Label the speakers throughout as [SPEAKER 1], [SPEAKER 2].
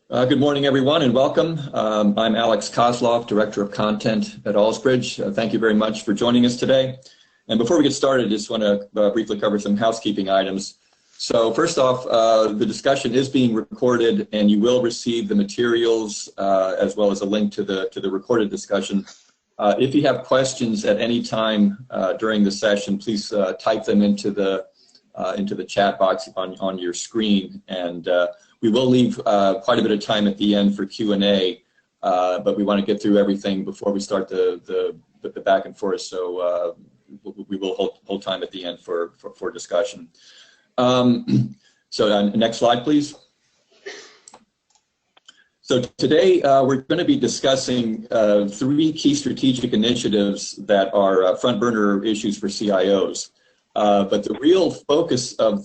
[SPEAKER 1] Good morning, everyone, and welcome. I'm Alex Kozloff, Director of Content at Allsbridge. Thank you very much for joining us today. And before we get started, I just want to briefly cover some housekeeping items. So first off, the discussion is being recorded, and you will receive the materials as well as a link to the recorded discussion. If you have questions at any time during the session, please type them into the chat box on your screen, and we will leave quite a bit of time at the end for Q&A, but we want to get through everything before we start the back and forth, so we will hold time at the end for discussion. So next slide, please. So today we're going to be discussing three key strategic initiatives that are front burner issues for CIOs. But the real focus of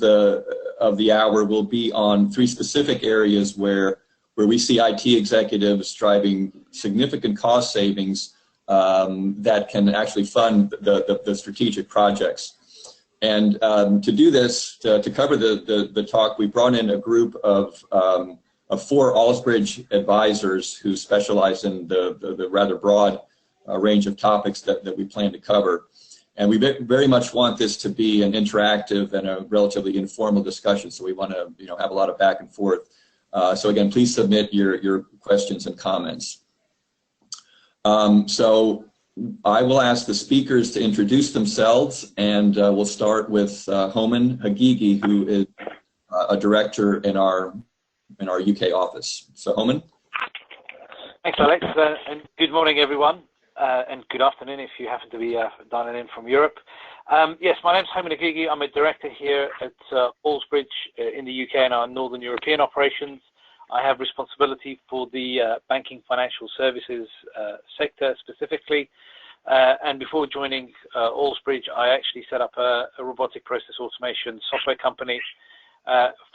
[SPEAKER 1] the hour will be on three specific areas where we see IT executives driving significant cost savings that can actually fund the strategic projects. And to do this, to cover the talk, we brought in a group of 4 Allsbridge advisors who specialize in the rather broad range of topics that we plan to cover. And we very much want this to be an interactive and a relatively informal discussion, so we want to have a lot of back and forth. So again, please submit your questions and comments. So I will ask the speakers to introduce themselves, and we'll start with Homan Hagigi, who is a director in our UK office. So Homan.
[SPEAKER 2] Thanks, Alex, and good morning, everyone. And good afternoon if you happen to be dialing in from Europe. Yes, my name's Homan Hagigi. I'm a director here at Allsbridge in the UK and our Northern European operations. I have responsibility for the banking financial services sector specifically. And before joining Allsbridge, I actually set up a robotic process automation software company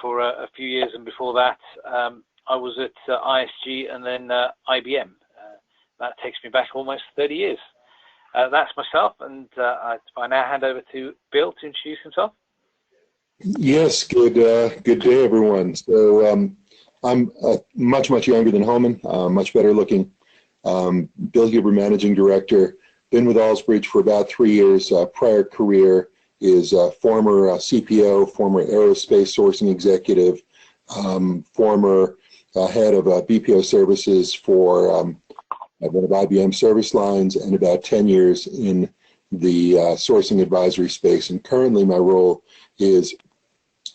[SPEAKER 2] for a few years. And before that, I was at ISG and then IBM. That takes me back almost 30 years. That's myself, and I now hand over to Bill to introduce himself.
[SPEAKER 3] Yes, good day, everyone. So I'm much younger than Homan, much better looking. Bill Huber, Managing Director, been with Allsbridge for about 3 years. Prior career is former CPO, former aerospace sourcing executive, former head of BPO services for one of IBM service lines, and about 10 years in the sourcing advisory space. And currently my role is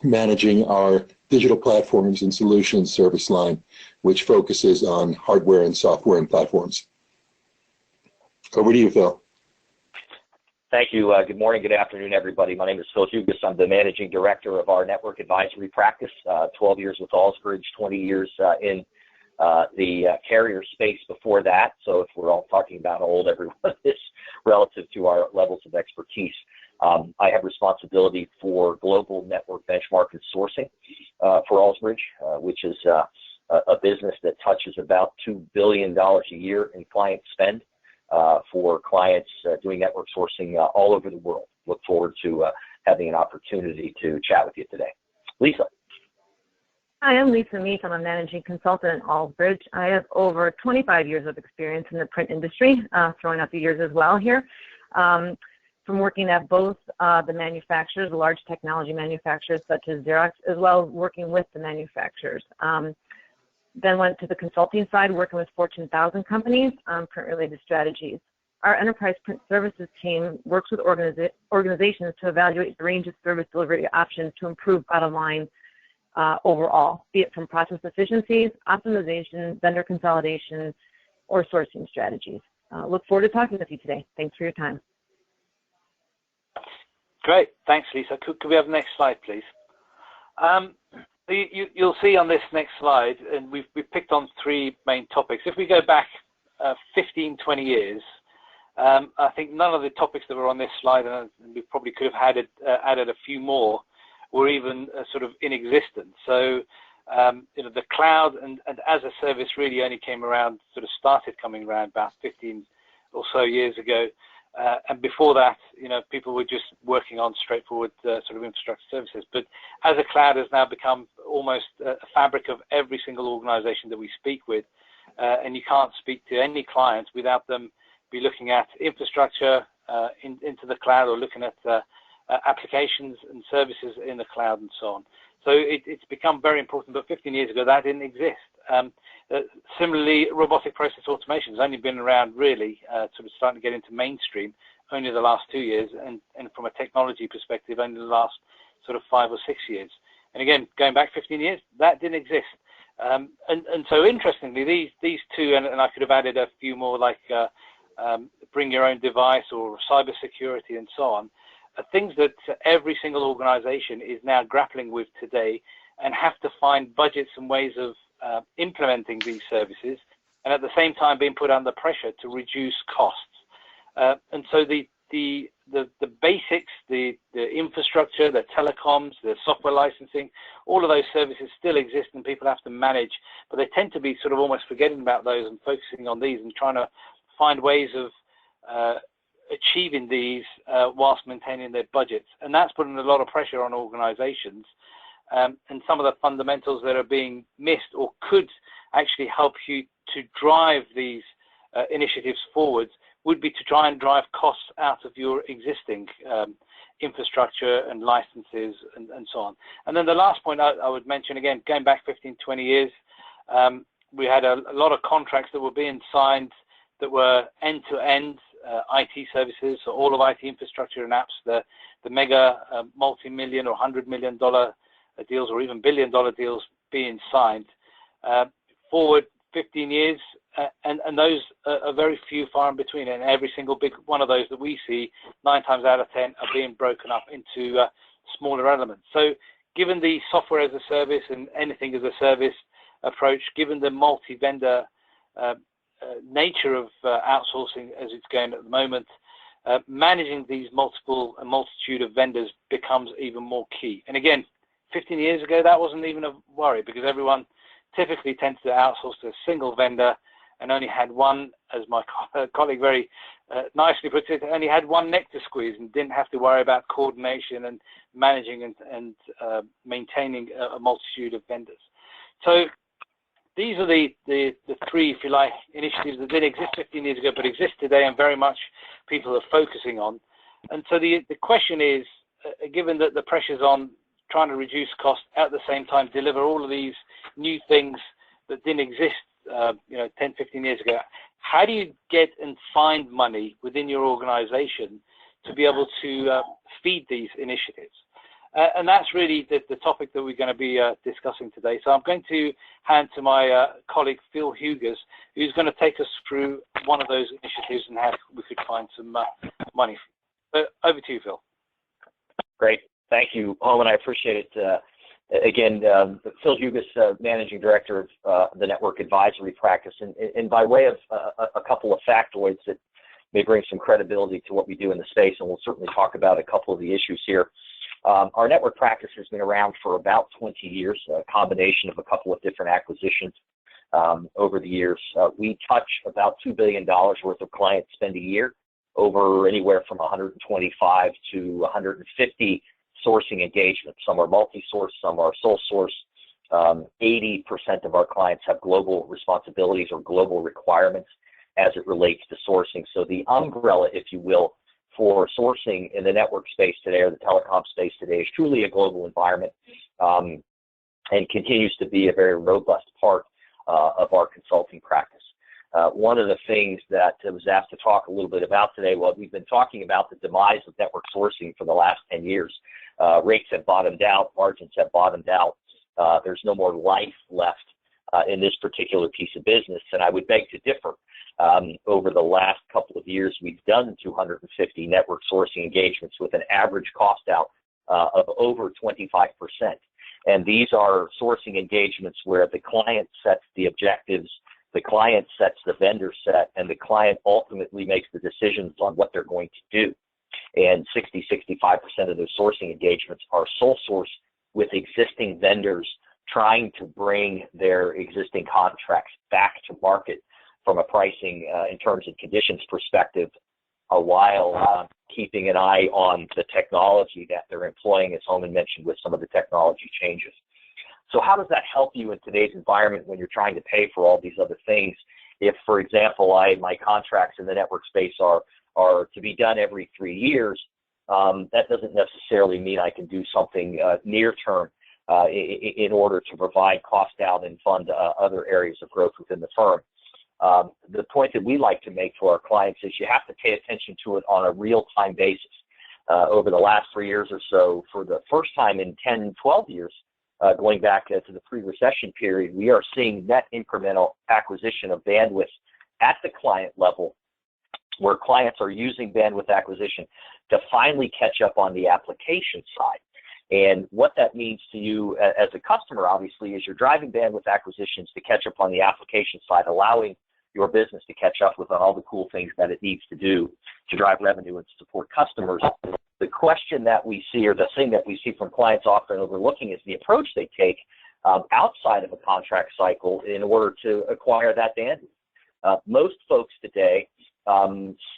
[SPEAKER 3] managing our digital platforms and solutions service line, which focuses on hardware and software and platforms. Over to you, Phil.
[SPEAKER 4] Thank you. Good morning, good afternoon, everybody. My name is Phil Hugas. I'm the Managing Director of our Network Advisory Practice, 12 years with Allsbridge, 20 years in the carrier space before that. So if we're all talking about how old everyone is relative to our levels of expertise, I have responsibility for global network benchmark and sourcing for Allsbridge, which is a business that touches about $2 billion a year in client spend for clients doing network sourcing all over the world. Look forward to having an opportunity to chat with you today. Lisa.
[SPEAKER 5] Hi, I'm Lisa Meese. I'm a managing consultant at Allsbridge. I have over 25 years of experience in the print industry, throwing out the years as well here, from working at both the manufacturers, the large technology manufacturers such as Xerox, as well as working with the manufacturers. Then went to the consulting side, working with Fortune 1000 companies on print-related strategies. Our enterprise print services team works with organizations to evaluate the range of service delivery options to improve bottom line overall, be it from process efficiencies, optimization, vendor consolidation, or sourcing strategies. Look forward to talking with you today. Thanks for your time.
[SPEAKER 2] Great. Thanks, Lisa. Could we have the next slide, please? You'll see on this next slide, and we've picked on 3 main topics. If we go back 15, 20 years, I think none of the topics that were on this slide, and we probably could have added a few more, were even sort of in existence. So, the cloud and as a service really only came around, sort of started coming around about 15 or so years ago. And before that, people were just working on straightforward sort of infrastructure services. But as a cloud has now become almost a fabric of every single organization that we speak with. And you can't speak to any clients without them be looking at infrastructure into the cloud, or looking at applications and services in the cloud and so on. So it's become very important, but 15 years ago that didn't exist. Similarly, robotic process automation has only been around really sort of starting to get into mainstream only the last 2 years, and from a technology perspective only the last sort of 5 or 6 years. And again, going back 15 years, that didn't exist. And so interestingly, these two, and I could have added a few more, like bring your own device or cybersecurity and so on, are things that every single organization is now grappling with today, and have to find budgets and ways of implementing these services, and at the same time being put under pressure to reduce costs. And so the basics, the infrastructure, the telecoms, the software licensing, all of those services still exist, and people have to manage, but they tend to be sort of almost forgetting about those and focusing on these and trying to find ways of achieving these whilst maintaining their budgets. And that's putting a lot of pressure on organizations. And some of the fundamentals that are being missed, or could actually help you to drive these initiatives forwards, would be to try and drive costs out of your existing infrastructure and licenses and so on. And then the last point I would mention, again, going back 15, 20 years, we had a lot of contracts that were being signed that were end-to-end IT services, so all of IT infrastructure and apps, the mega multi-million or $100 million deals, or even billion-dollar deals being signed. Forward 15 years, and those are very few, far in between, and every single big one of those that we see, 9 times out of 10, are being broken up into smaller elements. So given the software as a service and anything as a service approach, given the multi-vendor nature of outsourcing as it's going at the moment, managing these multitude of vendors becomes even more key. And again, 15 years ago, that wasn't even a worry, because everyone typically tends to outsource to a single vendor and only had one, as my colleague very nicely puts it, only had one neck to squeeze and didn't have to worry about coordination and managing and maintaining a multitude of vendors. So these are the three, if you like, initiatives that didn't exist 15 years ago but exist today, and very much people are focusing on. And so the question is, given that the pressure's on trying to reduce costs, at the same time deliver all of these new things that didn't exist 10, 15 years ago, how do you get and find money within your organization to be able to feed these initiatives? And that's really the topic that we're going to be discussing today. So I'm going to hand to my colleague Phil Hughes, who's going to take us through one of those initiatives and how we could find some money. Over to you, Phil.
[SPEAKER 4] Great. Thank you, Holman. I appreciate it. Again, Phil Hughes, Managing Director of the Network Advisory Practice. And by way of a couple of factoids that may bring some credibility to what we do in the space, and we'll certainly talk about a couple of the issues here. Our network practice has been around for about 20 years, a combination of a couple of different acquisitions over the years. We touch about $2 billion worth of client spend a year, over anywhere from 125 to 150 sourcing engagements. Some are multi-source, some are sole source. 80% of our clients have global responsibilities or global requirements as it relates to sourcing. So the umbrella, if you will, for sourcing in the network space today, or the telecom space today, is truly a global environment, and continues to be a very robust part of our consulting practice. One of the things that I was asked to talk a little bit about today, well, we've been talking about the demise of network sourcing for the last 10 years. Rates have bottomed out, margins have bottomed out. There's no more life left in this particular piece of business, and I would beg to differ. Over the last couple of years, we've done 250 network sourcing engagements with an average cost out of over 25%. And these are sourcing engagements where the client sets the objectives, the client sets the vendor set, and the client ultimately makes the decisions on what they're going to do. And 60-65% of those sourcing engagements are sole source with existing vendors trying to bring their existing contracts back to market from a pricing and terms and conditions perspective, while keeping an eye on the technology that they're employing, as Holman mentioned, with some of the technology changes. So how does that help you in today's environment when you're trying to pay for all these other things? If, for example, my contracts in the network space are to be done every 3 years, that doesn't necessarily mean I can do something near term in order to provide cost out and fund other areas of growth within the firm. The point that we like to make to our clients is you have to pay attention to it on a real-time basis. Over the last 3 years or so, for the first time in 10, 12 years, going back to the pre-recession period, we are seeing net incremental acquisition of bandwidth at the client level, where clients are using bandwidth acquisition to finally catch up on the application side. And what that means to you as a customer, obviously, is you're driving bandwidth acquisitions to catch up on the application side, allowing your business to catch up with all the cool things that it needs to do to drive revenue and support customers. The question that we see, or the thing that we see from clients often overlooking, is the approach they take outside of a contract cycle in order to acquire that bandwidth. Most folks today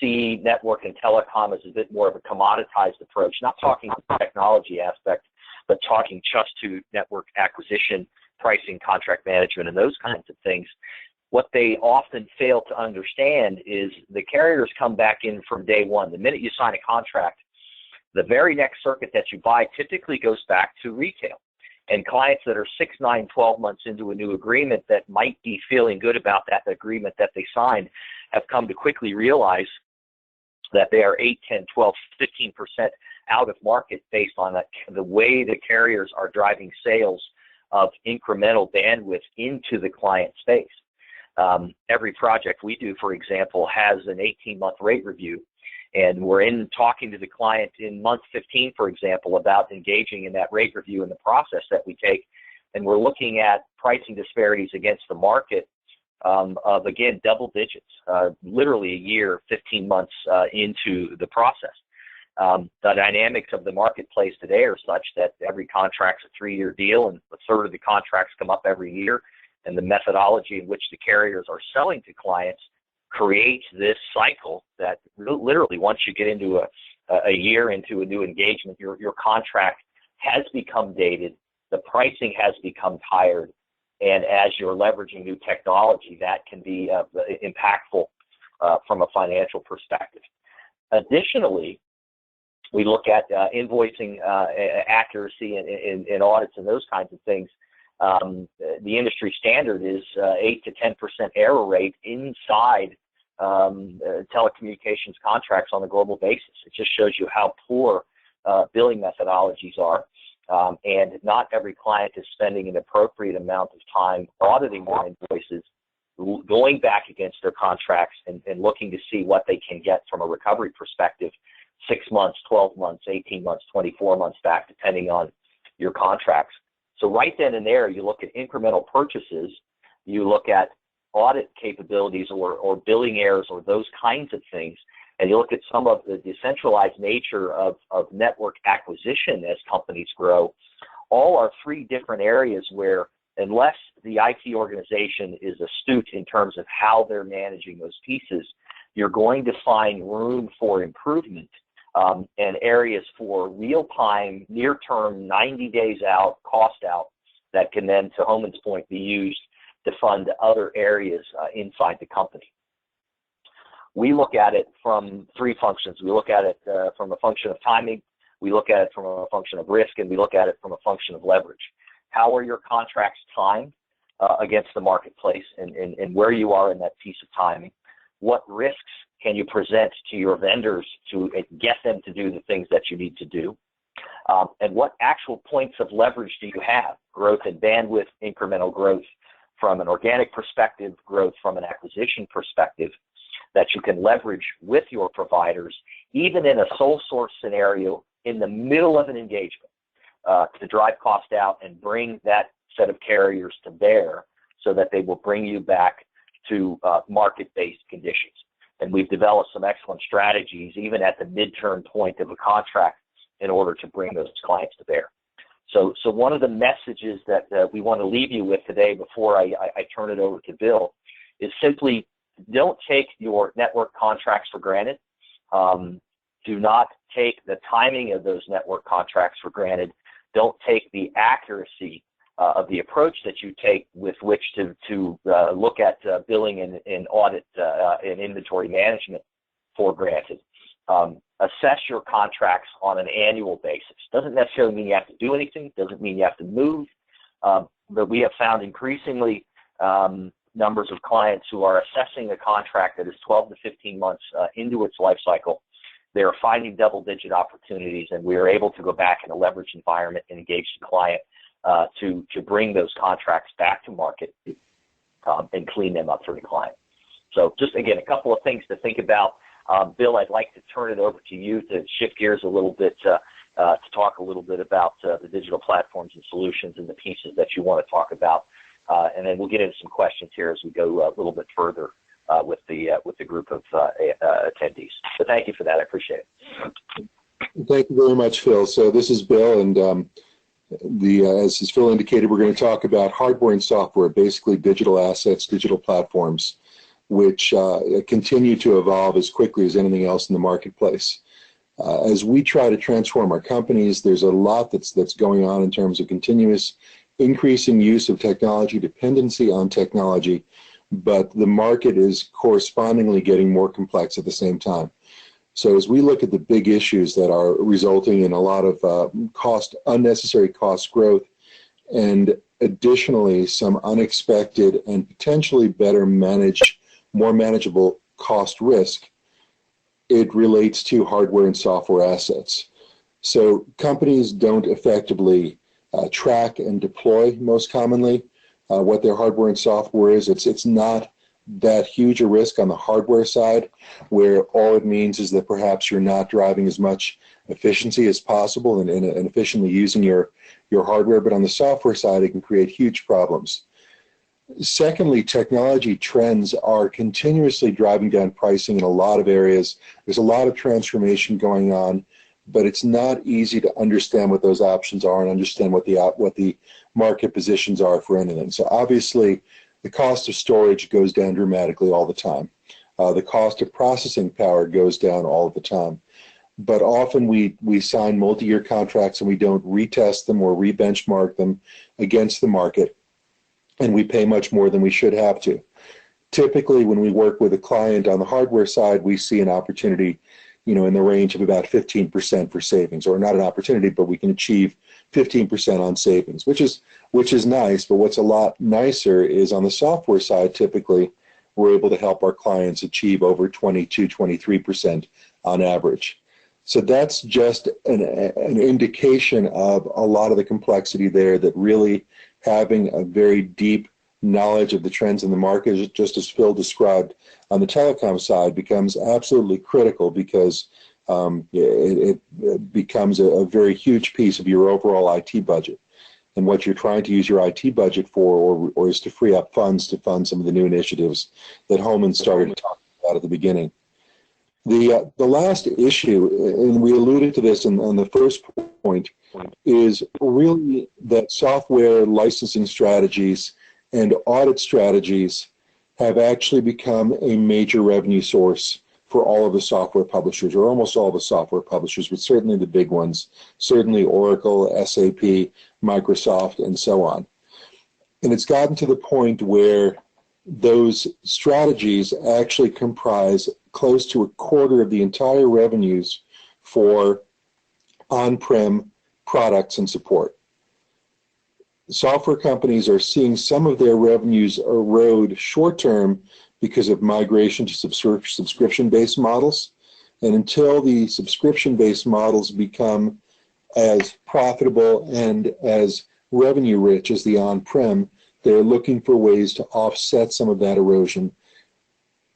[SPEAKER 4] see network and telecom as a bit more of a commoditized approach, not talking the technology aspect, but talking just to network acquisition, pricing, contract management, and those kinds of things. What they often fail to understand is the carriers come back in from day one. The minute you sign a contract, the very next circuit that you buy typically goes back to retail. And clients that are 6, 9, 12 months into a new agreement that might be feeling good about that agreement that they signed have come to quickly realize that they are 8, 10, 12, 15% out of market based on the way the carriers are driving sales of incremental bandwidth into the client space. Every project we do, for example, has an 18-month rate review, and we're talking to the client in month 15, for example, about engaging in that rate review and the process that we take, and we're looking at pricing disparities against the market of, again, double digits, literally a year, 15 months into the process. The dynamics of the marketplace today are such that every contract's a 3-year deal, and a third of the contracts come up every year. And the methodology in which the carriers are selling to clients creates this cycle that literally, once you get into a year into a new engagement, your contract has become dated, the pricing has become tired, and as you're leveraging new technology, that can be impactful from a financial perspective. Additionally, we look at invoicing accuracy and audits and those kinds of things. The industry standard is 8 to 10% error rate inside telecommunications contracts on a global basis. It just shows you how poor billing methodologies are, and not every client is spending an appropriate amount of time auditing their invoices, going back against their contracts and looking to see what they can get from a recovery perspective 6 months, 12 months, 18 months, 24 months back, depending on your contracts. So right then and there, you look at incremental purchases, you look at audit capabilities or billing errors or those kinds of things, and you look at some of the decentralized nature of network acquisition as companies grow. All are 3 different areas where, unless the IT organization is astute in terms of how they're managing those pieces, you're going to find room for improvement and areas for real-time, near-term, 90 days out, cost out, that can then, to Homan's point, be used to fund other areas inside the company. We look at it from 3 functions. We look at it from a function of timing, we look at it from a function of risk, and we look at it from a function of leverage. How are your contracts timed against the marketplace and where you are in that piece of timing? What risks can you present to your vendors to get them to do the things that you need to do? And what actual points of leverage do you have? Growth in bandwidth, incremental growth from an organic perspective, growth from an acquisition perspective, that you can leverage with your providers, even in a sole source scenario in the middle of an engagement, to drive cost out and bring that set of carriers to bear so that they will bring you back to market-based conditions. And we've developed some excellent strategies, even at the midterm point of a contract, in order to bring those clients to bear. So one of the messages that we want to leave you with today before I turn it over to Bill is simply don't take your network contracts for granted. Do not take the timing of those network contracts for granted. Don't take the accuracy of the approach that you take with which to look at billing and audit and inventory management for granted. Assess your contracts on an annual basis. Doesn't necessarily mean you have to do anything, doesn't mean you have to move, but we have found increasingly numbers of clients who are assessing a contract that is 12 to 15 months into its life cycle. They are finding double-digit opportunities, and we are able to go back in a leveraged environment and engage the client to bring those contracts back to market and clean them up for the client. So just, again, a couple of things to think about. Bill, I'd like to turn it over to you to shift gears a little bit to talk a little bit about the digital platforms and solutions and the pieces that you want to talk about. And then we'll get into some questions here as we go a little bit further with the group of attendees. So thank you for that. I appreciate it.
[SPEAKER 3] Thank you very much, Phil. So this is Bill, and as Phil indicated, we're going to talk about hardware and software, basically digital assets, digital platforms, which continue to evolve as quickly as anything else in the marketplace. As we try to transform our companies, there's a lot that's going on in terms of continuous increasing use of technology, dependency on technology, but the market is correspondingly getting more complex at the same time. So as we look at the big issues that are resulting in a lot of unnecessary cost growth, and additionally some unexpected and potentially better managed, more manageable cost risk, it relates to hardware and software assets. So companies don't effectively track and deploy most commonly what their hardware and software is. It's not that huge a risk on the hardware side, where all it means is that perhaps you're not driving as much efficiency as possible and efficiently using your hardware, but on the software side it can create huge problems. Secondly, technology trends are continuously driving down pricing in a lot of areas. There's a lot of transformation going on, but it's not easy to understand what those options are and understand what the market positions are for anything. So obviously, the cost of storage goes down dramatically all the time. The cost of processing power goes down all the time. But often we sign multi-year contracts and we don't retest them or re-benchmark them against the market, and we pay much more than we should have to. Typically, when we work with a client on the hardware side, we see an opportunity, in the range of about 15% for savings, or not an opportunity, but we can achieve 15% on savings, which is nice. But what's a lot nicer is on the software side, typically, we're able to help our clients achieve over 22, 23% on average. So that's just an indication of a lot of the complexity there, that really having a very deep knowledge of the trends in the market, just as Phil described on the telecom side, becomes absolutely critical, because it becomes a very huge piece of your overall IT budget. And what you're trying to use your IT budget for, or is to free up funds to fund some of the new initiatives that Holman started to talk about at the beginning. The last issue, and we alluded to this on the first point, is really that software licensing strategies and audit strategies have actually become a major revenue source for all of the software publishers, or almost all the software publishers, but certainly the big ones, certainly Oracle, SAP, Microsoft, and so on. And it's gotten to the point where those strategies actually comprise close to a quarter of the entire revenues for on-prem products and support. Software companies are seeing some of their revenues erode short-term because of migration to subscription-based models. And until the subscription-based models become as profitable and as revenue-rich as the on-prem, they're looking for ways to offset some of that erosion.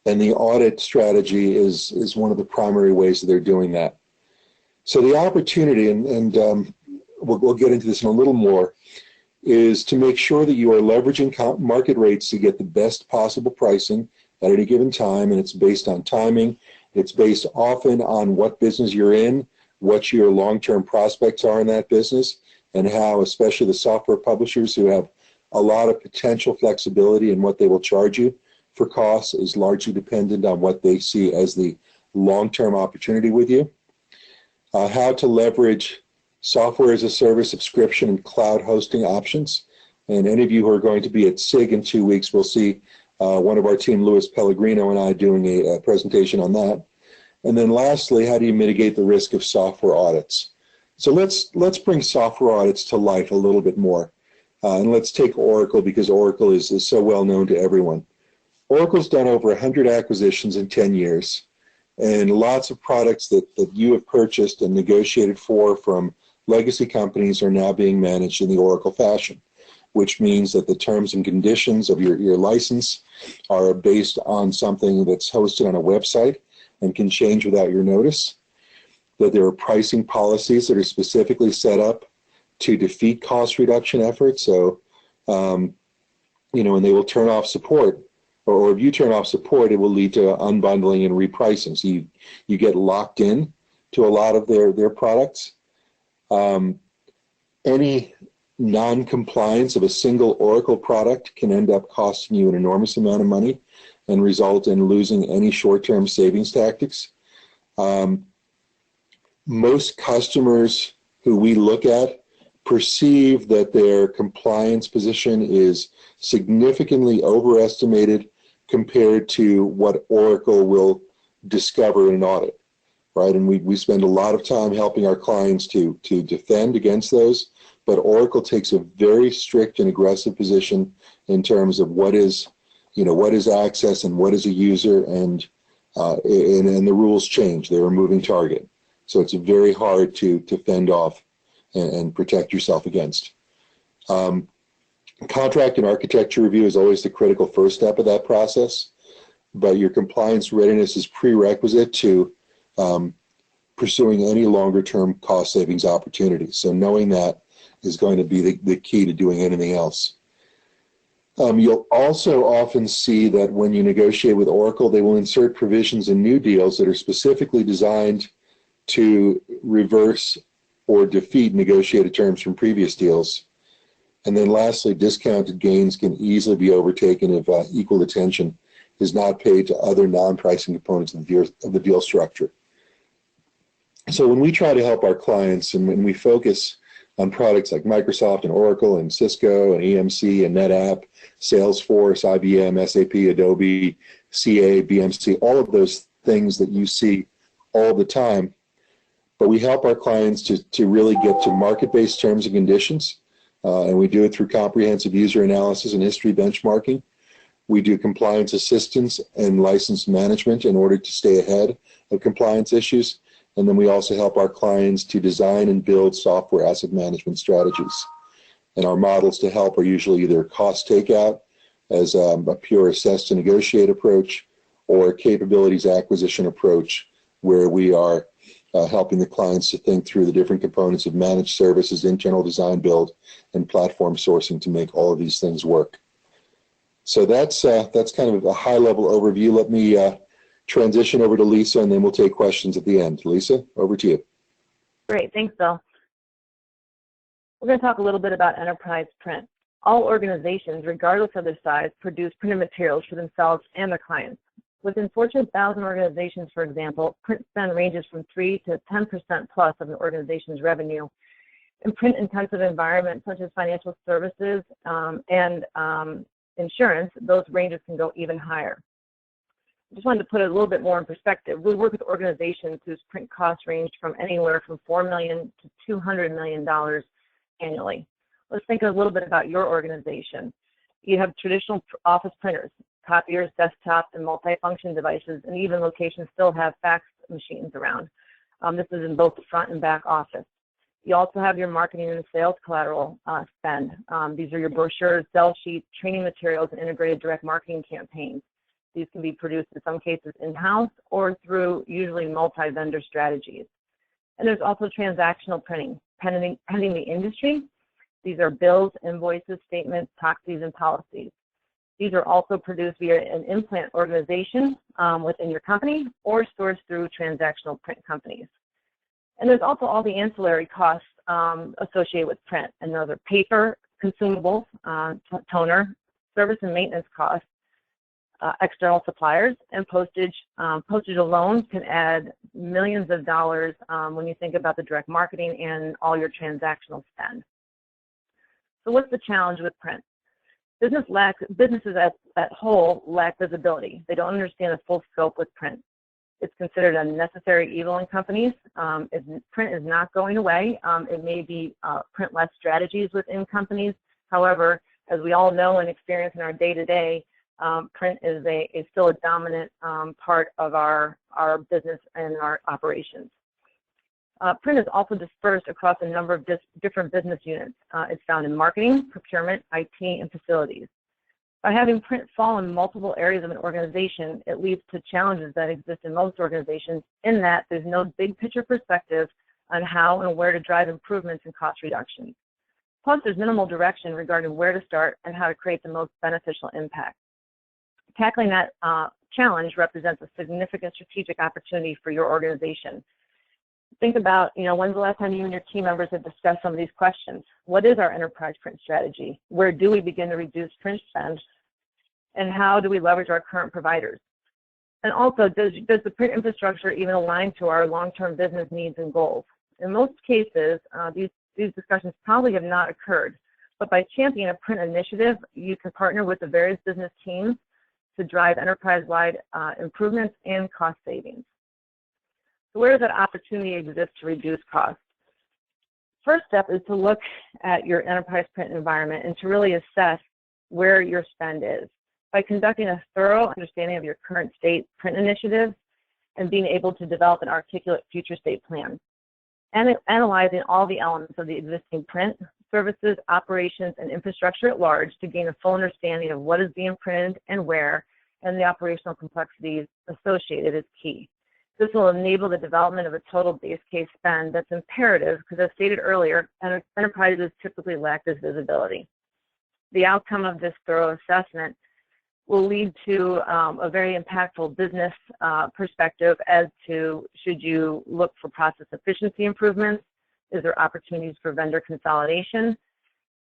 [SPEAKER 3] And the audit strategy is one of the primary ways that they're doing that. So the opportunity, and we'll get into this in a little more, is to make sure that you are leveraging market rates to get the best possible pricing at any given time, and it's based on timing. It's based often on what business you're in, what your long-term prospects are in that business, and how especially the software publishers who have a lot of potential flexibility in what they will charge you for costs is largely dependent on what they see as the long-term opportunity with you. How to leverage software as a service, subscription, and cloud hosting options. And any of you who are going to be at SIG in 2 weeks will see one of our team, Louis Pellegrino, and I doing a presentation on that. And then lastly, how do you mitigate the risk of software audits? So let's bring software audits to life a little bit more. And let's take Oracle, because Oracle is so well known to everyone. Oracle's done over 100 acquisitions in 10 years, and lots of products that you have purchased and negotiated for from legacy companies are now being managed in the Oracle fashion, which means that the terms and conditions of your license are based on something that's hosted on a website and can change without your notice, that there are pricing policies that are specifically set up to defeat cost reduction efforts. So, and they will turn off support, or if you turn off support, it will lead to unbundling and repricing. So you get locked in to a lot of their products. Any non-compliance of a single Oracle product can end up costing you an enormous amount of money and result in losing any short-term savings tactics. Most customers who we look at perceive that their compliance position is significantly overestimated compared to what Oracle will discover in an audit, right? And we spend a lot of time helping our clients to defend against those, but Oracle takes a very strict and aggressive position in terms of what is access and what is a user, and the rules change. They're a moving target. So it's very hard to fend off and protect yourself against. Contract and architecture review is always the critical first step of that process, but your compliance readiness is prerequisite to pursuing any longer-term cost savings opportunities. So knowing that is going to be the key to doing anything else. You'll also often see that when you negotiate with Oracle, they will insert provisions in new deals that are specifically designed to reverse or defeat negotiated terms from previous deals. And then lastly, discounted gains can easily be overtaken if equal attention is not paid to other non-pricing components of the deal structure. So when we try to help our clients, and when we focus on products like Microsoft and Oracle and Cisco and EMC and NetApp, Salesforce, IBM, SAP, Adobe, CA, BMC, all of those things that you see all the time, but we help our clients to really get to market-based terms and conditions, and we do it through comprehensive user analysis and history benchmarking. We do compliance assistance and license management in order to stay ahead of compliance issues, and then we also help our clients to design and build software asset management strategies. And our models to help are usually either cost takeout as a pure assess to negotiate approach, or capabilities acquisition approach, where we are helping the clients to think through the different components of managed services, internal design build, and platform sourcing to make all of these things work. So that's kind of a high-level overview. Let me transition over to Lisa, and then we'll take questions at the end. Lisa, over to you.
[SPEAKER 5] Great, thanks, Bill. We're going to talk a little bit about enterprise print. All organizations, regardless of their size, produce printed materials for themselves and their clients. Within Fortune 1000 organizations, for example, print spend ranges from 3 to 10% plus of an organization's revenue. In print-intensive environments such as financial services and insurance, those ranges can go even higher. I just wanted to put it a little bit more in perspective. We work with organizations whose print costs range from anywhere from $4 million to $200 million annually. Let's think a little bit about your organization. You have traditional office printers, copiers, desktops, and multifunction devices, and even locations still have fax machines around. This is in both the front and back office. You also have your marketing and sales collateral spend. These are your brochures, sell sheets, training materials, and integrated direct marketing campaigns. These can be produced in some cases in-house or through usually multi-vendor strategies. And there's also transactional printing, pending the industry. These are bills, invoices, statements, proxies, and policies. These are also produced via an implant organization within your company or sourced through transactional print companies. And there's also all the ancillary costs associated with print, and those are paper, consumables, toner, service and maintenance costs, external suppliers, and postage. Postage alone can add millions of dollars when you think about the direct marketing and all your transactional spend. So what's the challenge with print? Businesses at whole lack visibility. They don't understand the full scope with print. It's considered a necessary evil in companies. Print is not going away. It may be print-less strategies within companies. However, as we all know and experience in our day-to-day, print is still a dominant part of our business and our operations. Print is also dispersed across a number of different business units. It's found in marketing, procurement, IT, and facilities. By having print fall in multiple areas of an organization, it leads to challenges that exist in most organizations in that there's no big picture perspective on how and where to drive improvements and cost reductions. Plus, there's minimal direction regarding where to start and how to create the most beneficial impact. Tackling that challenge represents a significant strategic opportunity for your organization. Think about, when's the last time you and your team members have discussed some of these questions? What is our enterprise print strategy? Where do we begin to reduce print spend? And how do we leverage our current providers? And also, does the print infrastructure even align to our long-term business needs and goals? In most cases, these discussions probably have not occurred, but by championing a print initiative, you can partner with the various business teams to drive enterprise-wide improvements and cost savings. So where does that opportunity exist to reduce costs? First step is to look at your enterprise print environment and to really assess where your spend is. By conducting a thorough understanding of your current state print initiatives and being able to develop an articulate future state plan. And analyzing all the elements of the existing print, services, operations, and infrastructure at large to gain a full understanding of what is being printed and where, and the operational complexities associated is key. This will enable the development of a total base case spend that's imperative because, as stated earlier, enterprises typically lack this visibility. The outcome of this thorough assessment will lead to a very impactful business perspective as to should you look for process efficiency improvements, is there opportunities for vendor consolidation,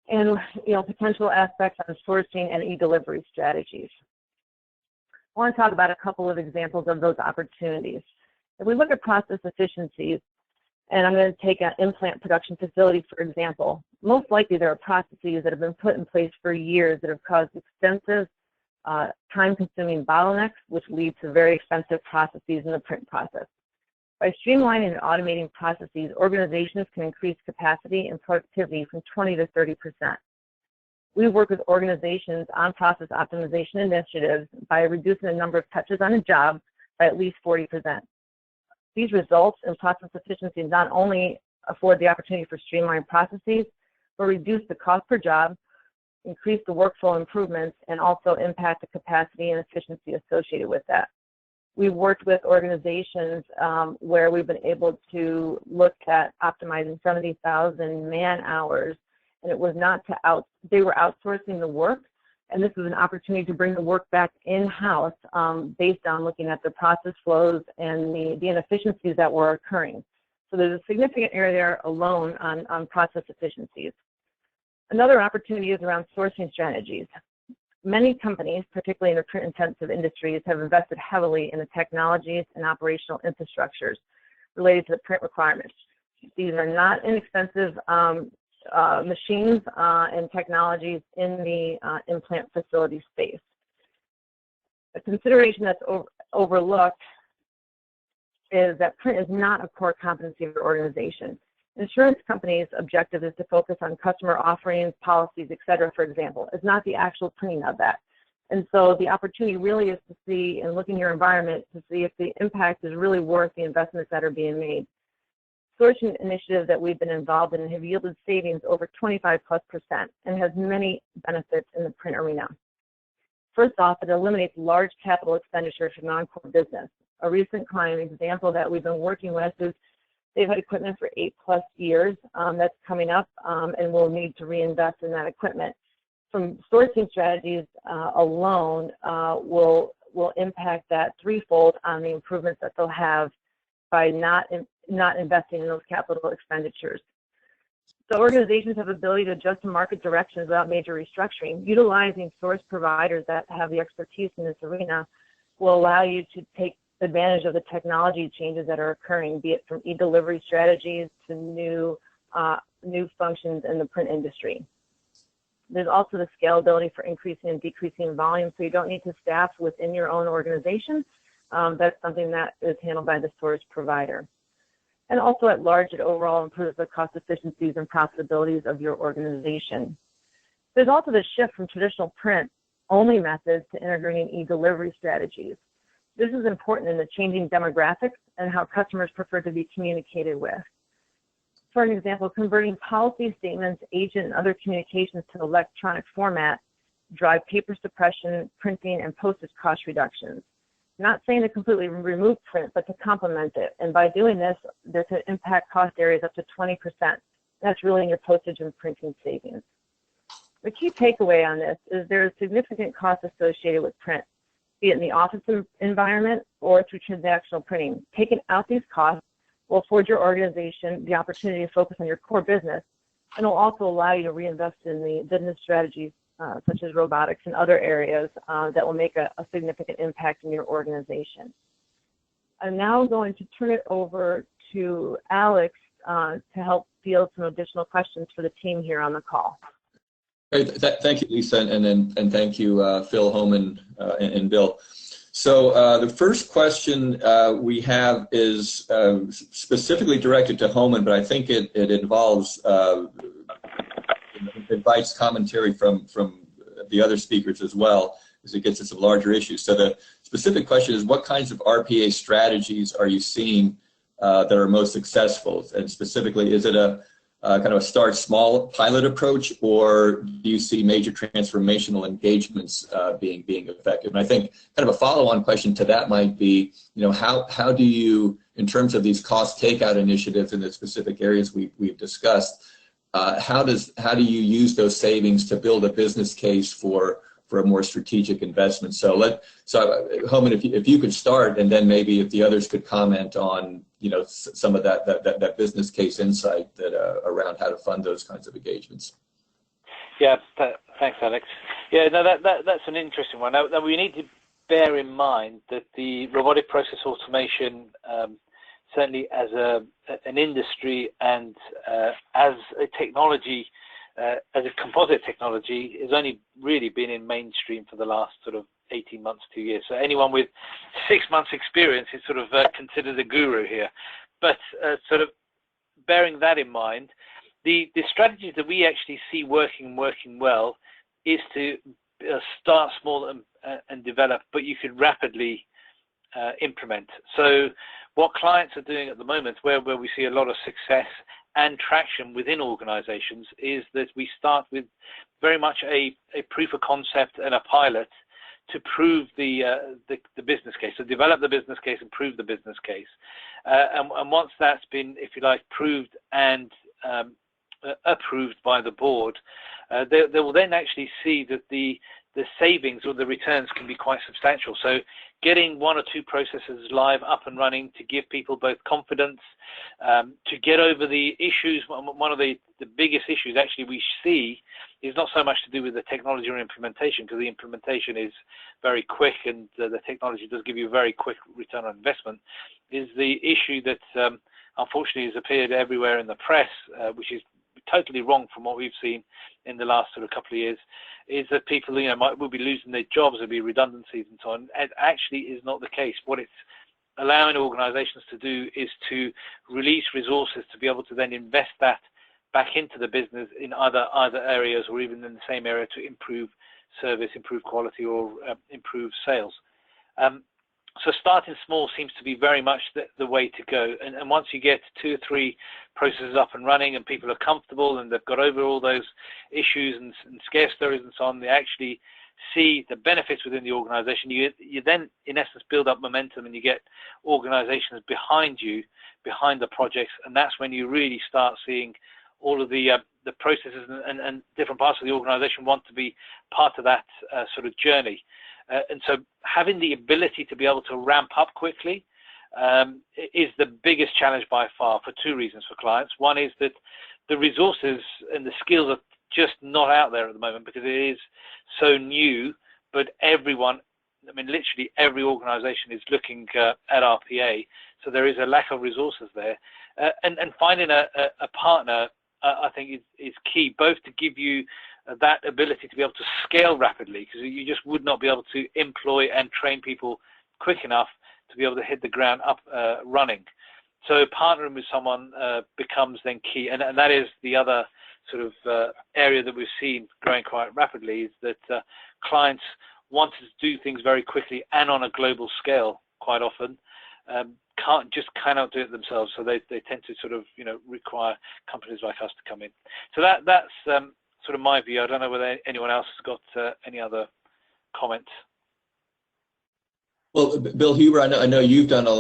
[SPEAKER 5] and potential aspects on sourcing and e-delivery strategies. I want to talk about a couple of examples of those opportunities. If we look at process efficiencies, and I'm going to take an implant production facility, for example, most likely there are processes that have been put in place for years that have caused extensive time-consuming bottlenecks, which lead to very expensive processes in the print process. By streamlining and automating processes, organizations can increase capacity and productivity from 20 to 30%. We work with organizations on process optimization initiatives by reducing the number of touches on a job by at least 40%. These results in process efficiency not only afford the opportunity for streamlined processes, but reduce the cost per job, increase the workflow improvements, and also impact the capacity and efficiency associated with that. We've worked with organizations where we've been able to look at optimizing 70,000 man hours, and it was not they were outsourcing the work, and this was an opportunity to bring the work back in-house based on looking at the process flows and the inefficiencies that were occurring. So there's a significant area there alone on process efficiencies. Another opportunity is around sourcing strategies. Many companies, particularly in the print-intensive industries, have invested heavily in the technologies and operational infrastructures related to the print requirements. These are not inexpensive machines and technologies in the implant facility space. A consideration that's overlooked is that print is not a core competency of your organization. Insurance companies' objective is to focus on customer offerings, policies, et cetera, for example. It's not the actual printing of that. And so the opportunity really is to see and look in your environment to see if the impact is really worth the investments that are being made. Sourcing initiatives that we've been involved in have yielded savings over 25+% and has many benefits in the print arena. First off, it eliminates large capital expenditures for non-core business. A recent client example that we've been working with is they've had equipment for 8+ years that's coming up and will need to reinvest in that equipment. From sourcing strategies alone will impact that threefold on the improvements that they'll have by not investing in those capital expenditures. So organizations have the ability to adjust to market directions without major restructuring. Utilizing source providers that have the expertise in this arena will allow you to take advantage of the technology changes that are occurring, be it from e-delivery strategies to new functions in the print industry. There's also the scalability for increasing and decreasing volume, so you don't need to staff within your own organization. That's something that is handled by the storage provider. And also at large, it overall improves the cost efficiencies and profitabilities of your organization. There's also the shift from traditional print-only methods to integrating e-delivery strategies. This is important in the changing demographics and how customers prefer to be communicated with. For an example, converting policy statements, agent, and other communications to electronic format drive paper suppression, printing, and postage cost reductions. Not saying to completely remove print, but to complement it. And by doing this, there could impact cost areas up to 20%. That's really in your postage and printing savings. The key takeaway on this is there is significant cost associated with print, be it in the office environment or through transactional printing. Taking out these costs will afford your organization the opportunity to focus on your core business, and will also allow you to reinvest in the business strategies such as robotics and other areas that will make a significant impact in your organization. I'm now going to turn it over to Alex to help field some additional questions for the team here on the call.
[SPEAKER 1] Great. Thank you, Lisa, and thank you, Phil, Homan, and Bill. So the first question we have is specifically directed to Homan, but I think it involves invites commentary from the other speakers as well, as it gets at some larger issues. So the specific question is, what kinds of RPA strategies are you seeing that are most successful? And specifically, is it a kind of a start small pilot approach, or do you see major transformational engagements being effective? And I think kind of a follow-on question to that might be, how do you, in terms of these cost takeout initiatives in the specific areas we've discussed, how do you use those savings to build a business case for a more strategic investment? So Homan, if you could start, and then maybe if the others could comment on some of that business case insight that around how to fund those kinds of engagements.
[SPEAKER 2] Yeah, thanks, Alex. Yeah, no, that's an interesting one. Now, we need to bear in mind that the robotic process automation, certainly as an industry and as a technology, as a composite technology, has only really been in mainstream for the last sort of 18 months, 2 years. So anyone with 6 months experience is sort of considered a guru here. But sort of bearing that in mind, the strategies that we actually see working well is to start small and develop, but you could rapidly implement. So what clients are doing at the moment, where we see a lot of success and traction within organizations, is that we start with very much a proof of concept and a pilot to prove the business case, so develop the business case and prove the business case. And once that's been, if you like, proved and approved by the board, they will then actually see that the savings or the returns can be quite substantial. So getting 1 or 2 processes live, up and running, to give people both confidence, to get over the issues. One of the biggest issues actually we see is not so much to do with the technology or implementation, because the implementation is very quick and the technology does give you a very quick return on investment, is the issue that unfortunately has appeared everywhere in the press, which is totally wrong from what we've seen in the last sort of couple of years, is that people will be losing their jobs, there'll be redundancies and so on. It actually is not the case. What it's allowing organizations to do is to release resources to be able to then invest that back into the business in other areas, or even in the same area, to improve service, improve quality, or improve sales. So starting small seems to be very much the way to go. And once you get 2 or 3 processes up and running and people are comfortable and they've got over all those issues and scare stories and so on, they actually see the benefits within the organization. You then, in essence, build up momentum, and you get organizations behind you, behind the projects, and that's when you really start seeing all of the processes and different parts of the organization want to be part of that sort of journey. And so having the ability to be able to ramp up quickly is the biggest challenge by far, for 2 reasons for clients. One is that the resources and the skills are just not out there at the moment, because it is so new, but everyone, I mean, literally every organization is looking at RPA, so there is a lack of resources there. And finding a partner, I think, is key, both to give you that ability to be able to scale rapidly, because you just would not be able to employ and train people quick enough to be able to hit the ground up running. So partnering with someone becomes then key, and that is the other sort of area that we've seen growing quite rapidly, is that clients want to do things very quickly and on a global scale quite often, cannot do it themselves, so they tend to sort of require companies like us to come in. So that's sort of my view. I don't know whether anyone else has got any other comments.
[SPEAKER 1] Well, Bill Huber, I know you've done a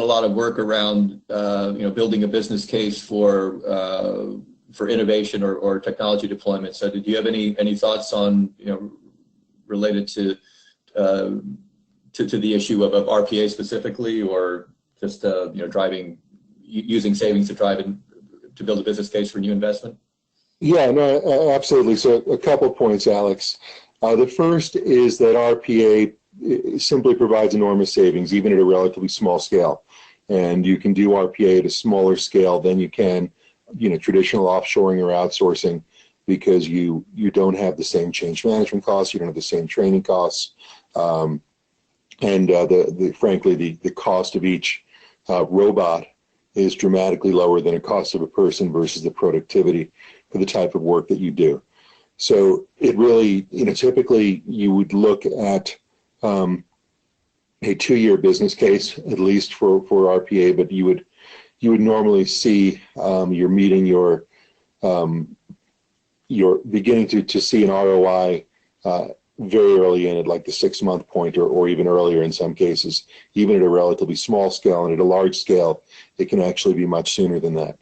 [SPEAKER 1] lot of work around building a business case for innovation or technology deployment. So, did you have any thoughts on related to the issue of RPA specifically, or just using savings to to build a business case for new investment?
[SPEAKER 3] Yeah, no, absolutely. So a couple of points, Alex. The first is that RPA simply provides enormous savings, even at a relatively small scale. And you can do RPA at a smaller scale than you can, traditional offshoring or outsourcing, because you don't have the same change management costs, you don't have the same training costs, and frankly, the cost of each robot is dramatically lower than the cost of a person versus the productivity for the type of work that you do. So it really, typically you would look at a 2-year business case, at least for RPA, but you would normally see you're meeting you're beginning to see an ROI very early in, at like the 6-month point, or even earlier in some cases. Even at a relatively small scale, and at a large scale, it can actually be much sooner than that.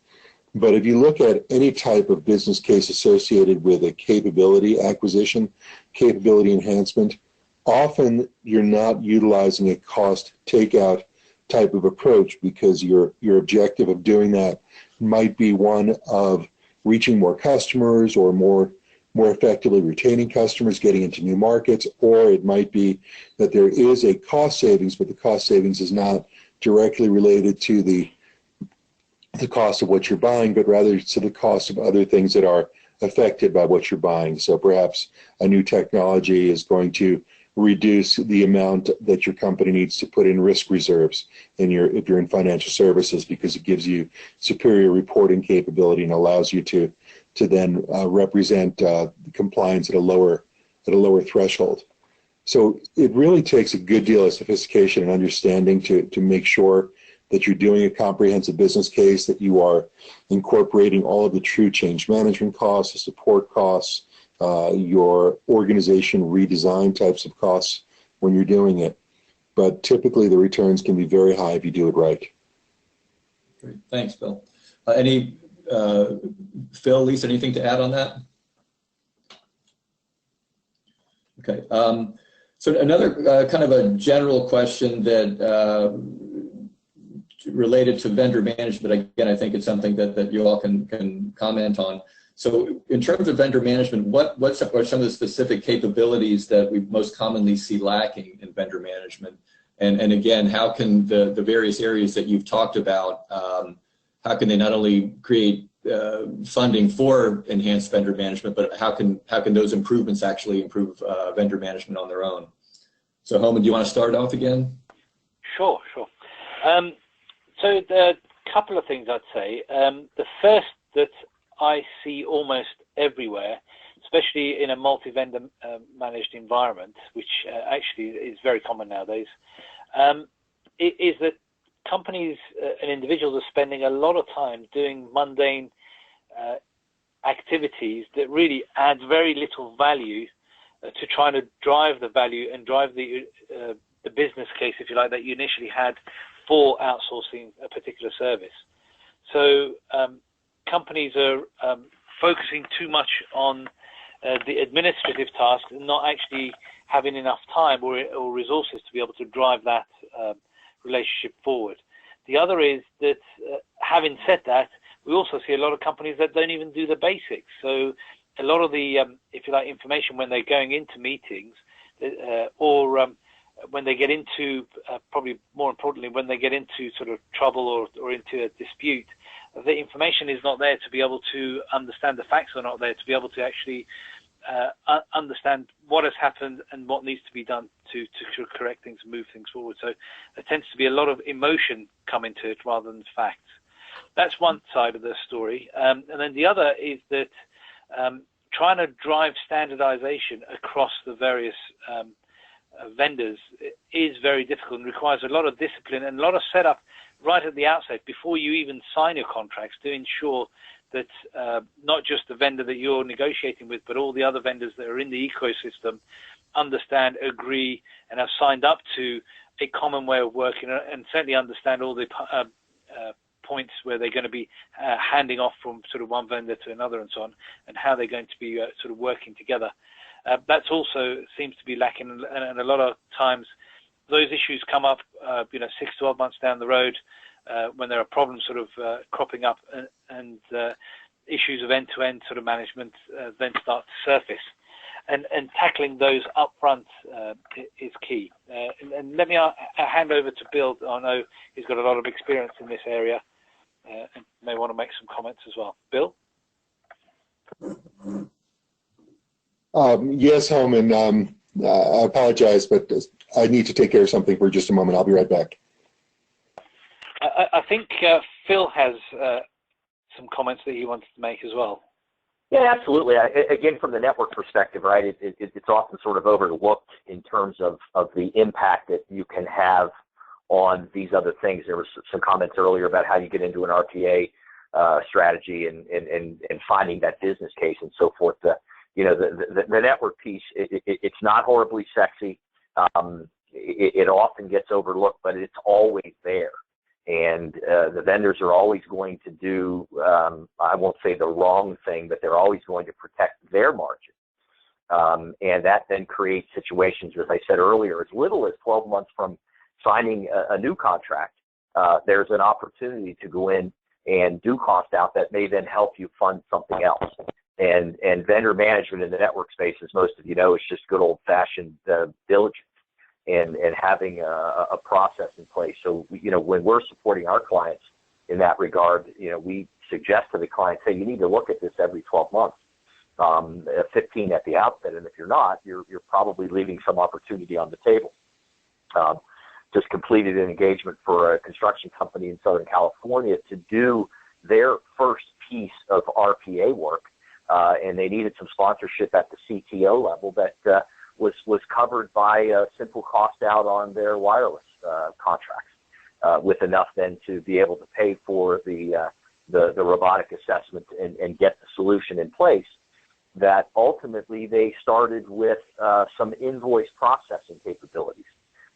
[SPEAKER 3] But if you look at any type of business case associated with a capability acquisition, capability enhancement, often you're not utilizing a cost takeout type of approach, because your objective of doing that might be one of reaching more customers, or more effectively retaining customers, getting into new markets, or it might be that there is a cost savings, but the cost savings is not directly related to the cost of what you're buying, but rather to the cost of other things that are affected by what you're buying. So perhaps a new technology is going to reduce the amount that your company needs to put in risk reserves if you're in financial services, because it gives you superior reporting capability and allows you to then represent compliance at a lower threshold. So it really takes a good deal of sophistication and understanding to make sure that you're doing a comprehensive business case, that you are incorporating all of the true change management costs, the support costs, your organization redesign types of costs when you're doing it. But typically the returns can be very high if you do it right.
[SPEAKER 1] Great. Thanks, Bill. Phil, Lisa, anything to add on that? Okay. So another kind of a general question that related to vendor management. Again, I think it's something that you all can comment on. So in terms of vendor management, what are some of the specific capabilities that we most commonly see lacking in vendor management? And again, how can the various areas that you've talked about, how can they not only create funding for enhanced vendor management, but how can those improvements actually improve vendor management on their own? So Homan, do you want to start off again?
[SPEAKER 2] Sure. So there are a couple of things I'd say. The first that I see almost everywhere, especially in a multi-vendor managed environment, which actually is very common nowadays, is that companies and individuals are spending a lot of time doing mundane activities that really add very little value to trying to drive the value and drive the business case, if you like, that you initially had for outsourcing a particular service. So companies are focusing too much on the administrative task and not actually having enough time or resources to be able to drive that relationship forward. The other is that, having said that, we also see a lot of companies that don't even do the basics. So a lot of the, if you like, information when they're going into meetings or when they get into, probably more importantly, when they get into sort of trouble or into a dispute, the information is not there to be able to understand, the facts are not there to be able to actually understand what has happened and what needs to be done to correct things and move things forward. So there tends to be a lot of emotion come into it rather than facts. That's one side of the story. And then the other is that trying to drive standardization across the various vendors is very difficult and requires a lot of discipline and a lot of setup right at the outset before you even sign your contracts to ensure that not just the vendor that you're negotiating with, but all the other vendors that are in the ecosystem understand, agree, and have signed up to a common way of working, and certainly understand all the points where they're going to be handing off from sort of one vendor to another and so on, and how they're going to be sort of working together. That's also seems to be lacking, and a lot of times those issues come up, 6 to 12 months down the road, when there are problems sort of cropping up, and issues of end-to-end sort of management then start to surface. And tackling those up front is key. And let me hand over to Bill. I know he's got a lot of experience in this area and may want to make some comments as well. Bill?
[SPEAKER 3] Yes, Homan. I apologize, but I need to take care of something for just a moment. I'll be right back.
[SPEAKER 2] I think Phil has some comments that he wanted to make as well.
[SPEAKER 4] Yeah, absolutely. Again, from the network perspective, right, it's often sort of overlooked in terms of the impact that you can have on these other things. There was some comments earlier about how you get into an RPA strategy and finding that business case and so forth. The network piece, it's not horribly sexy. It often gets overlooked, but it's always there. And the vendors are always going to do, I won't say the wrong thing, but they're always going to protect their margin. And that then creates situations, as I said earlier, as little as 12 months from signing a new contract, there's an opportunity to go in and do cost out that may then help you fund something else. And vendor management in the network space, as most of you know, is just good old-fashioned diligence. And having a process in place. So, when we're supporting our clients in that regard, we suggest to the clients, hey, you need to look at this every 12 months, 15 at the outset. And if you're not, you're probably leaving some opportunity on the table. Just completed an engagement for a construction company in Southern California to do their first piece of RPA work. And they needed some sponsorship at the CTO level that was covered by a simple cost out on their wireless contracts, with enough then to be able to pay for the robotic assessment and get the solution in place. That ultimately they started with some invoice processing capabilities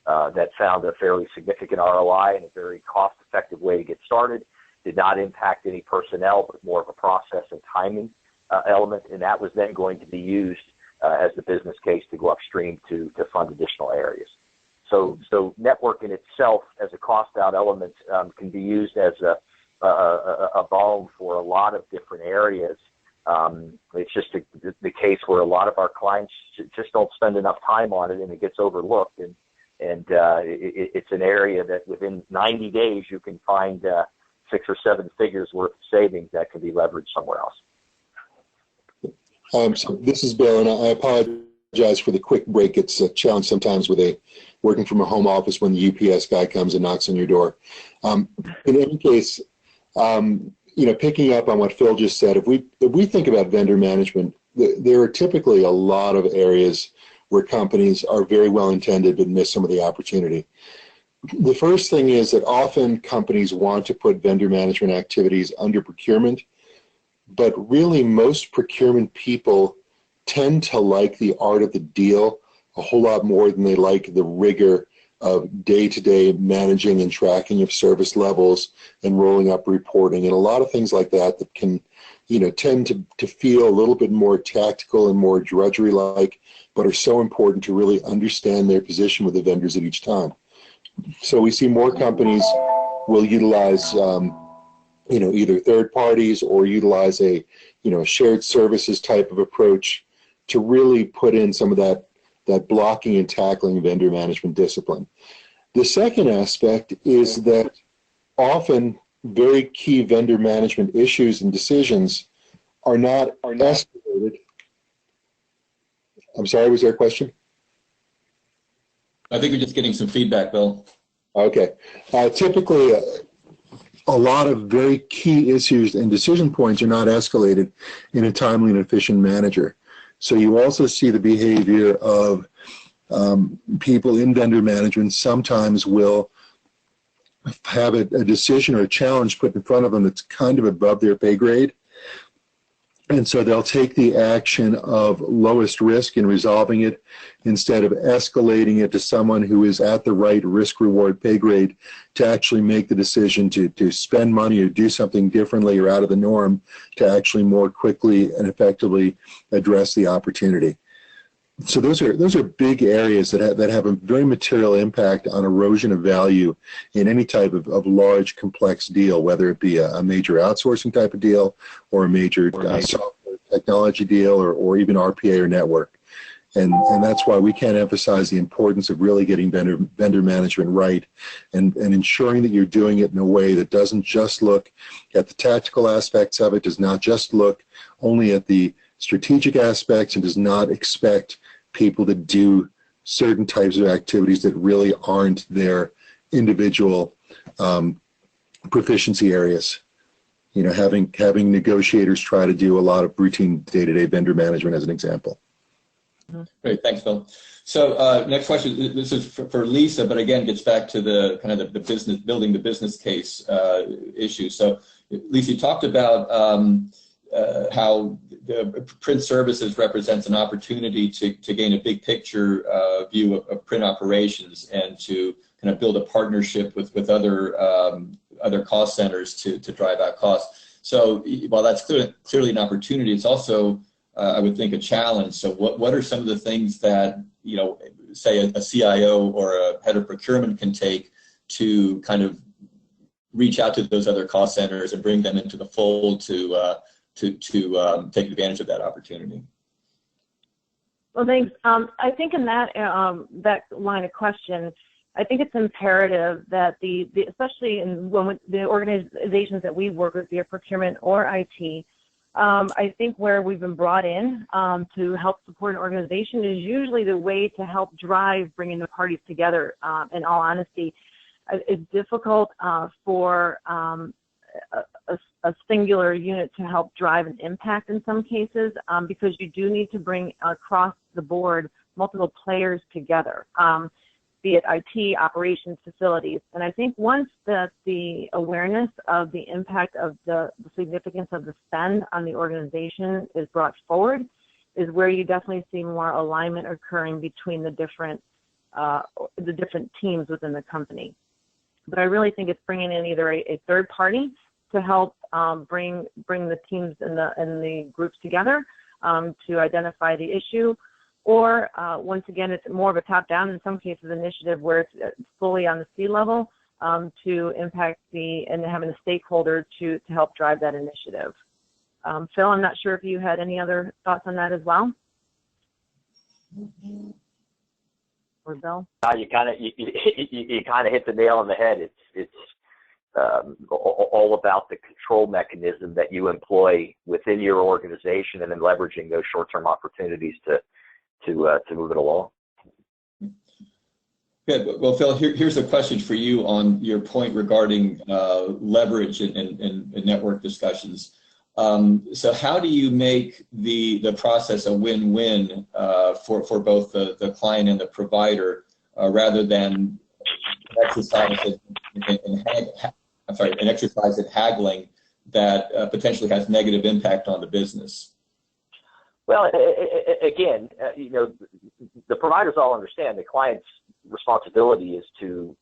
[SPEAKER 4] that found a fairly significant ROI and a very cost-effective way to get started. Did not impact any personnel, but more of a process and timing element, and that was then going to be used as the business case to go upstream to fund additional areas. So network in itself as a cost out element can be used as a balm for a lot of different areas. It's just the case where a lot of our clients just don't spend enough time on it, and it gets overlooked. And it's an area that within 90 days you can find 6 or 7 figures worth of savings that can be leveraged somewhere else.
[SPEAKER 3] So this is Bill, and I apologize for the quick break. It's a challenge sometimes with working from a home office when the UPS guy comes and knocks on your door. In any case, picking up on what Phil just said, if we think about vendor management, there are typically a lot of areas where companies are very well intended but miss some of the opportunity. The first thing is that often companies want to put vendor management activities under procurement, but really most procurement people tend to like the art of the deal a whole lot more than they like the rigor of day-to-day managing and tracking of service levels and rolling up reporting and a lot of things like that can, tend to feel a little bit more tactical and more drudgery-like, but are so important to really understand their position with the vendors at each time. So we see more companies will utilize either third parties or utilize a shared services type of approach to really put in some of that that blocking and tackling vendor management discipline. The second aspect is that often very key vendor management issues and decisions are not escalated. I'm sorry, was there a question?
[SPEAKER 1] I think we're just getting some feedback, Bill.
[SPEAKER 3] Okay. Typically, a lot of very key issues and decision points are not escalated in a timely and efficient manner. So you also see the behavior of people in vendor management sometimes will have a decision or a challenge put in front of them that's kind of above their pay grade. And so they'll take the action of lowest risk in resolving it instead of escalating it to someone who is at the right risk-reward pay grade to actually make the decision to spend money or do something differently or out of the norm to actually more quickly and effectively address the opportunity. So those are big areas that have a very material impact on erosion of value in any type of large, complex deal, whether it be a major outsourcing type of deal or a major software technology deal or even RPA or network. And that's why we can't emphasize the importance of really getting vendor management right and ensuring that you're doing it in a way that doesn't just look at the tactical aspects of it, does not just look only at the strategic aspects, and does not expect people to do certain types of activities that really aren't their individual proficiency areas. You know, having negotiators try to do a lot of routine day-to-day vendor management as an example.
[SPEAKER 1] Great, thanks, Bill. So next question, this is for Lisa, but again gets back to the kind of the business, building the business case issue. So Lisa, you talked about how the print services represents an opportunity to gain a big picture view of print operations and to kind of build a partnership with other cost centers to drive out costs. So while that's clearly an opportunity, it's also I would think a challenge. So what are some of the things that, you know, say a CIO or a head of procurement can take to kind of reach out to those other cost centers and bring them into the fold to take advantage of that opportunity?
[SPEAKER 5] Well, thanks. I think in that line of question, I think it's imperative that especially in the organizations that we work with, be it procurement or IT, I think where we've been brought in to help support an organization is usually the way to help drive bringing the parties together. In all honesty, it's difficult for a singular unit to help drive an impact in some cases because you do need to bring across the board multiple players together, be it IT, operations, facilities. And I think once the awareness of the impact of the significance of the spend on the organization is brought forward is where you definitely see more alignment occurring between the different teams within the company. But I really think it's bringing in either a third party to help bring the teams and the groups together to identify the issue, or once again, it's more of a top-down, in some cases, initiative where it's fully on the C-level to impact and having a stakeholder to help drive that initiative. Phil, I'm not sure if you had any other thoughts on that as well, or Bill.
[SPEAKER 4] You kind of hit the nail on the head. It's all about the control mechanism that you employ within your organization, and then leveraging those short-term opportunities to move it along.
[SPEAKER 1] Good. Well, Phil, here's a question for you on your point regarding leverage in network discussions. So how do you make the process a win-win for both the client and the provider, rather than an exercise in haggling that potentially has negative impact on the business?
[SPEAKER 4] Well, again, you know, the providers all understand the client's responsibility is to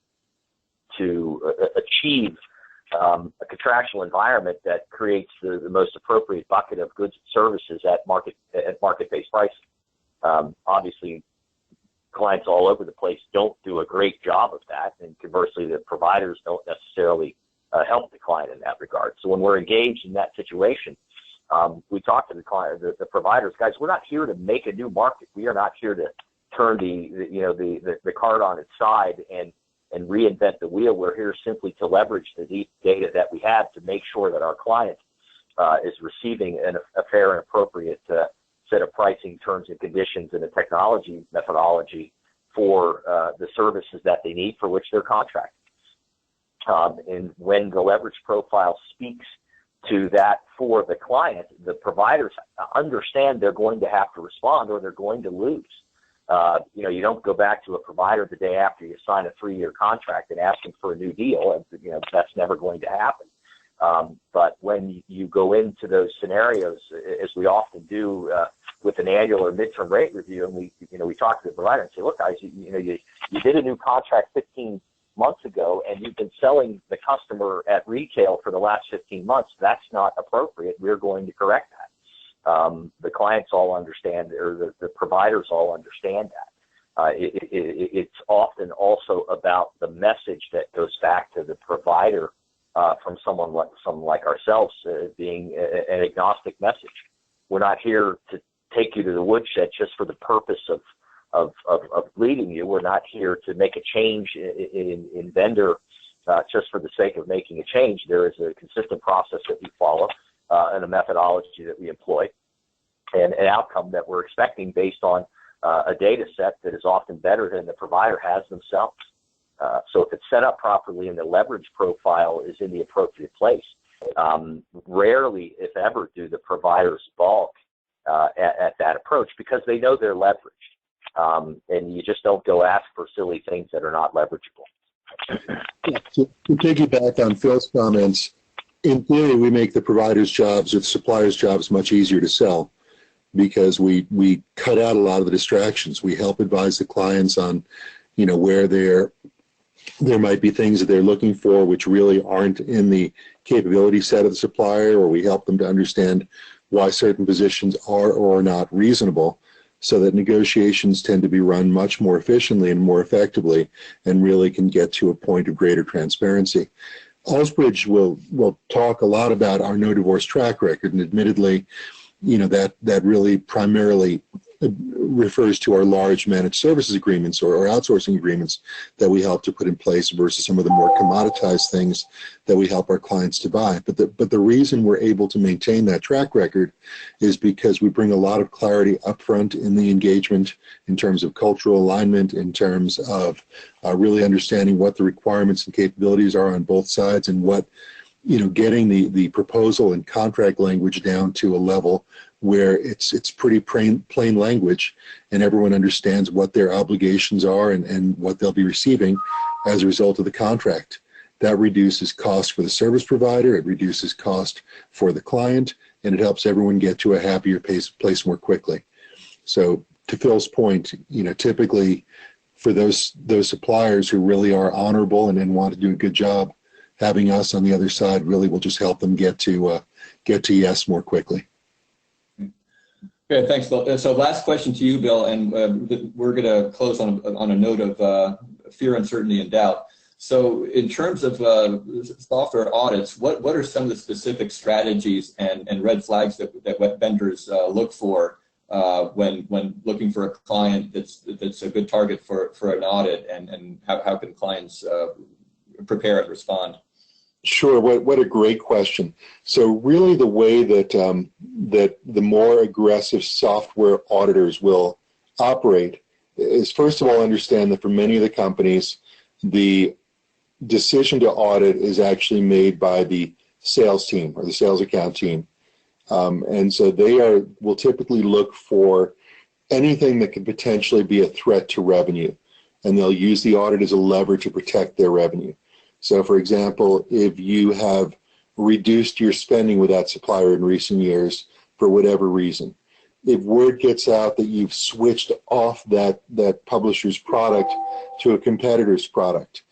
[SPEAKER 4] achieve a contractual environment that creates the most appropriate bucket of goods and services at market-based pricing. Obviously, clients all over the place don't do a great job of that, and conversely, the providers don't necessarily help the client in that regard. So when we're engaged in that situation, we talk to the client, the providers, guys, we're not here to make a new market. We are not here turn the cart on its side and reinvent the wheel. We're here simply to leverage the deep data that we have to make sure that our client is receiving a fair and appropriate set of pricing terms and conditions and a technology methodology for the services that they need for which they're contracted. And when the leverage profile speaks to that for the client, the providers understand they're going to have to respond or they're going to lose. You don't go back to a provider the day after you sign a 3-year contract and ask them for a new deal. That's never going to happen. But when you go into those scenarios, as we often do with an annual or midterm rate review, and we talk to the provider and say, look, guys, you did a new contract 15 months ago, and you've been selling the customer at retail for the last 15 months. That's not appropriate. We're going to correct that. The clients all understand, or the providers all understand that. It's often also about the message that goes back to the provider from someone like ourselves, being an agnostic message. We're not here to take you to the woodshed just for the purpose of leading you. We're not here to make a change in vendor just for the sake of making a change. There is a consistent process that we follow and a methodology that we employ and an outcome that we're expecting based on a data set that is often better than the provider has themselves. So if it's set up properly and the leverage profile is in the appropriate place, rarely, if ever, do the providers balk at that approach because they know they're leveraged. And you just don't go ask for silly things that are not leverageable.
[SPEAKER 3] To piggyback on Phil's comments, in theory, we make the providers' jobs or the suppliers' jobs much easier to sell because we cut out a lot of the distractions. We help advise the clients on, where there might be things that they're looking for which really aren't in the capability set of the supplier, or we help them to understand why certain positions are or are not reasonable, so that negotiations tend to be run much more efficiently and more effectively and really can get to a point of greater transparency. Allsbridge will talk a lot about our no divorce track record, and admittedly, that really primarily refers to our large managed services agreements or outsourcing agreements that we help to put in place versus some of the more commoditized things that we help our clients to buy. But the reason we're able to maintain that track record is because we bring a lot of clarity upfront in the engagement in terms of cultural alignment, in terms of really understanding what the requirements and capabilities are on both sides, and what, getting the proposal and contract language down to a level where it's pretty plain language and everyone understands what their obligations are and what they'll be receiving as a result of the contract. That reduces cost for the service provider, it reduces cost for the client, and it helps everyone get to a happier place more quickly. So to Phil's point, typically for those suppliers who really are honorable and want to do a good job, having us on the other side really will just help them get to yes more quickly.
[SPEAKER 1] Okay, thanks, Bill. So last question to you, Bill, and we're going to close on a note of fear, uncertainty, and doubt. So in terms of software audits, what are some of the specific strategies and red flags that vendors look for when looking for a client that's a good target for an audit, and how can clients prepare and respond?
[SPEAKER 3] Sure. What a great question. So really the way that the more aggressive software auditors will operate is, first of all, understand that for many of the companies, the decision to audit is actually made by the sales team or the sales account team. And so they will typically look for anything that could potentially be a threat to revenue, and they'll use the audit as a lever to protect their revenue. So, for example, if you have reduced your spending with that supplier in recent years for whatever reason, if word gets out that you've switched off that publisher's product to a competitor's product,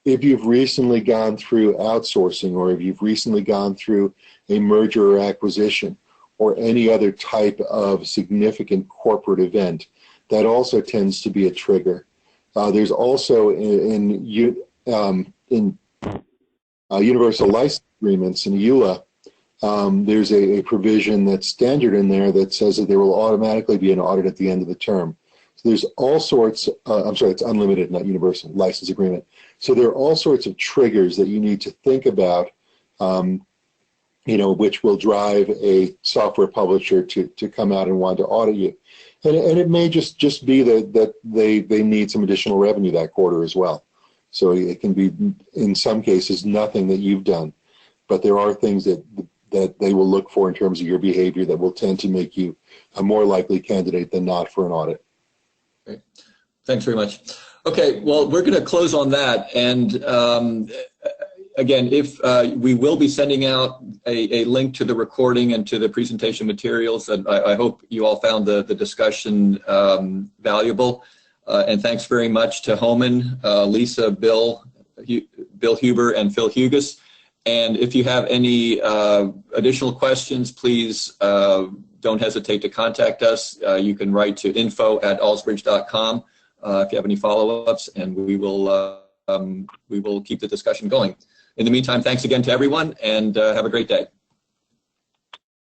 [SPEAKER 3] if you've recently gone through outsourcing, or if you've recently gone through a merger or acquisition, or any other type of significant corporate event, that also tends to be a trigger. There's also in universal license agreements in EULA, there's a provision that's standard in there that says that there will automatically be an audit at the end of the term. So there's all sorts, I'm sorry, it's unlimited, not universal, license agreement. So there are all sorts of triggers that you need to think about, you know, which will drive a software publisher to come out and want to audit you. And it may just be that they need some additional revenue that quarter as well. So it can be, in some cases, nothing that you've done. But there are things that they will look for in terms of your behavior that will tend to make you a more likely candidate than not for an audit.
[SPEAKER 1] Great. Thanks very much. Okay, well, we're going to close on that. And again, if we will be sending out a link to the recording and to the presentation materials, and I hope you all found the discussion valuable. And thanks very much to Homan, Lisa, Bill Huber, and Phil Hugus. And if you have any additional questions, please don't hesitate to contact us. You can write to info@allsbridge.com if you have any follow-ups, and we will keep the discussion going. In the meantime, thanks again to everyone, and have a great day.